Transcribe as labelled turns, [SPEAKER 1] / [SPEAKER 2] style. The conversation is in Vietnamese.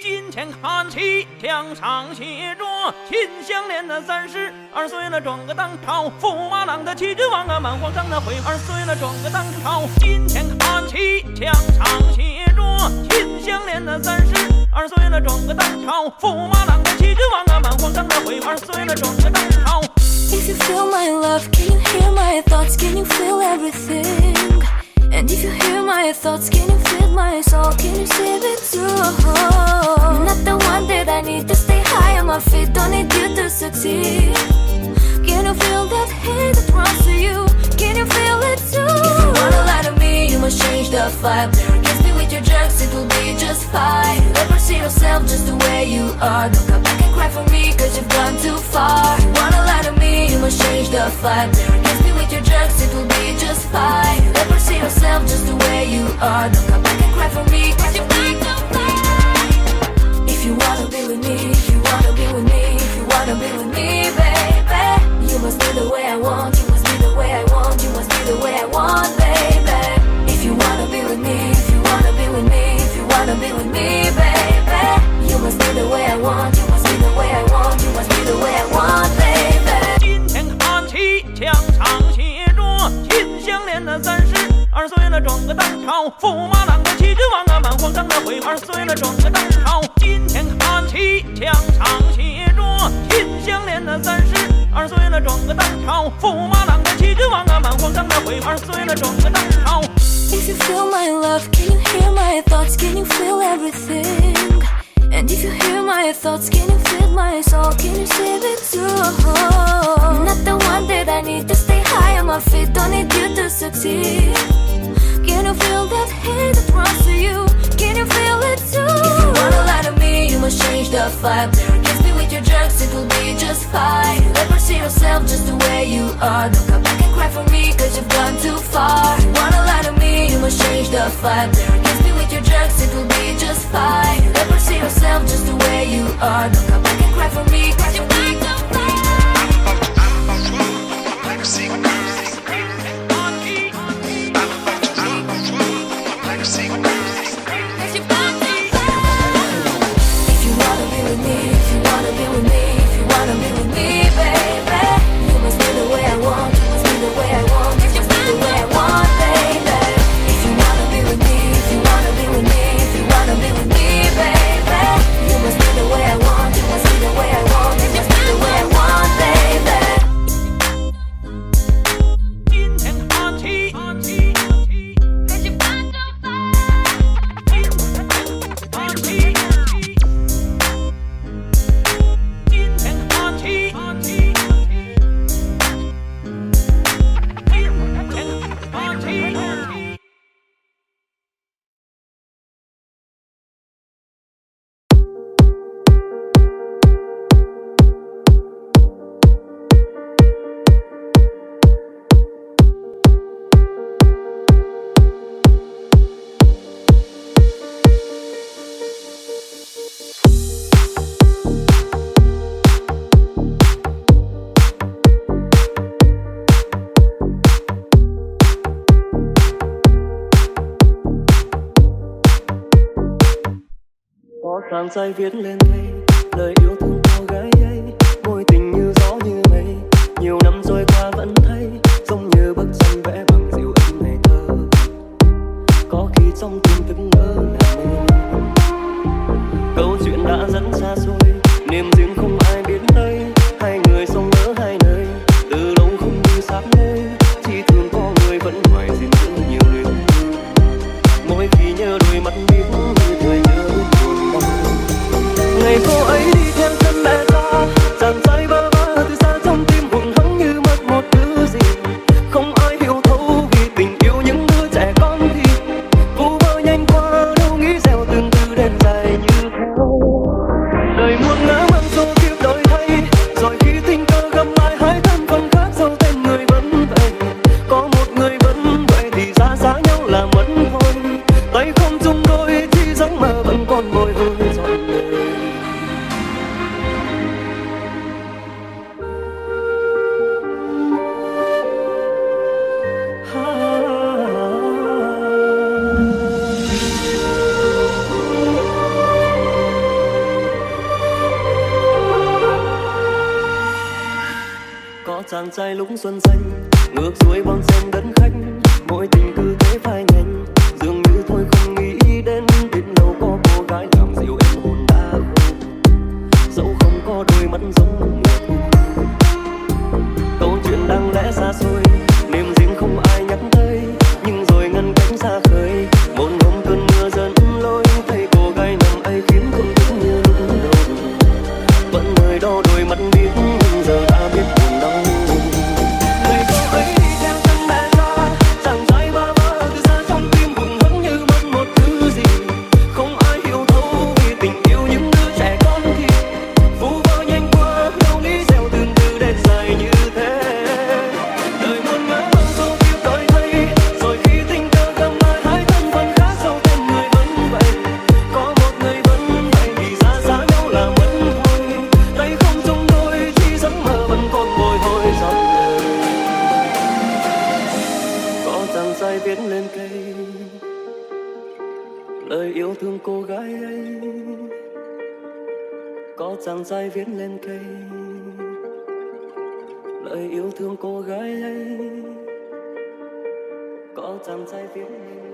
[SPEAKER 1] 金钱看齐，墙上写着秦香莲的32岁了，转个当朝；驸马郎的气质王啊，满皇上的回2岁了，转个当朝。金钱看齐，墙上写着秦香莲的32岁了，转个当朝；驸马郎的气质王啊，满皇上的回2岁了，转个当朝。
[SPEAKER 2] If you feel my love, can you hear my thoughts? Can you feel everything? And if you hear my thoughts, can you feel my soul? Can you see it too? Not the one that I need to stay high on my feet. Don't need you to succeed. Can you feel that hate that runs to you? Can you feel it too? If you wanna lie to me, you must change the vibe. Never kiss me with your jerks, it will be just fine. Never see yourself just the way you are. Don't come back and cry for me, cause you've gone too far. If you wanna lie to me, you must change the vibe. Never kiss me with your jerks, it will be just fine. Never see yourself just the way you are. Don't come back and cry for me, cause you've gone too far. If you wanna be with me, if you wanna be with me, if you wanna be with me, baby, you must be the way I want, you must be the way I want, you must be the way I want, baby. If you wanna be with me, if you wanna be with me, if you wanna be with me, baby, you must be the way I want, you must be the way I want, you must be the way I want, baby.
[SPEAKER 1] 金钱看齐，墙上写着秦香莲的32岁了，转个当朝；驸马郎的气质王啊，满皇上的回2岁了，转个当朝。金钱看齐，墙上写着秦香莲的32岁了，转个当朝；驸马郎的气质王啊，满皇上的回2岁了，转个当朝。
[SPEAKER 2] If you feel my love, can you hear my thoughts? Can you feel everything? And if you hear my thoughts, can you feel my soul? Can you see it too? Not the one that I need to stay high on my feet. Don't need you to succeed. Can you feel that hate that runs to you? Can you feel it too? If you wanna lie to me, you must change the vibe. Never kiss me with your jerks, it will be just fine. Never see yourself just the way you are. Don't come back and cry for me, cause you've gone too far. If you wanna lie to me, you must change the vibe. Never kiss me with your jerks, it will be just fine. Never see yourself just the way you are. Don't come back and cry for me, cause you've gone too far.
[SPEAKER 3] Trang giấy viết lên đây lời yêu thương cô gái ấy, môi tình như gió như mây, nhiều năm trôi qua vẫn thấy giống như bức tranh vẽ bằng dịu êm ngày thơ. Có khi trong tim thức ngỡ là mơ, câu chuyện đã dẫn xa xôi, niềm riêng không ai biết tới. Hai người sống ở hai nơi, từ lâu không như sáp môi, chỉ thương có người vẫn hoài gìn giữ nhiều niềm. Mỗi khi nhớ đôi mắt biết như thời nhớ ngày cô ấy đi theo chân mẹ ta, dàn dây bơ vơ từ xa trong tim hụt hẫng như mất một thứ gì. Không ai hiểu thấu vì tình yêu những đứa trẻ con thì vu vơ nhanh qua, đâu nghĩ gieo từng từ đêm dài như theo. Đời muôn ngã mang số kiếp đổi thay, rồi khi tình cờ gặp lại hai thân phận khác, dẫu tên người vẫn vậy. Có một người vẫn vậy thì xa xa nhau là mất thôi. Tay không chung đôi chỉ giấc mơ vẫn còn bồi hồi trọn đời. trai lúc xuân xanh, ngược xuôi bon sen đất khách, mỗi tình cứ thế phai nhanh, dường như thôi không nghĩ đến biết đâu có cô gái làm dịu em hồn đã khô, dẫu không có đôi mắt giống mùa thu. Câu chuyện đáng lẽ xa xôi, niềm riêng không ai nhắc tới, nhưng rồi ngăn cánh xa khơi, một hôm cơn mưa dẫn lối, thấy cô gái nằm ấy khiến không thích như lúc đầu, vẫn người đo đôi mắt biết giờ đã biết buồn đau. Ngày cô ấy đi theo chân mẹ ra, chàng trai ba vơ từ xa trong tim buồn vẫn như mất một thứ gì, không ai hiểu thấu vì tình yêu những đứa trẻ con thì vu vơ nhanh qua, đâu nghĩ gieo từ từ đến dài như thế. Đời muôn ngỡ dẫu biết đổi thay, rồi khi tình cờ gặp lại hai thân phận khác, dẫu tên người vẫn vậy, có một người vẫn vậy vì ra xa nhau là mất thôi, tay không chung đôi chỉ giấc mơ vẫn còn bồi hồi dòng đời. Có chàng trai viết lên cây lời yêu thương cô gái ấy, có chàng trai viết lên cây lời yêu thương cô gái ấy, có chàng trai viết lên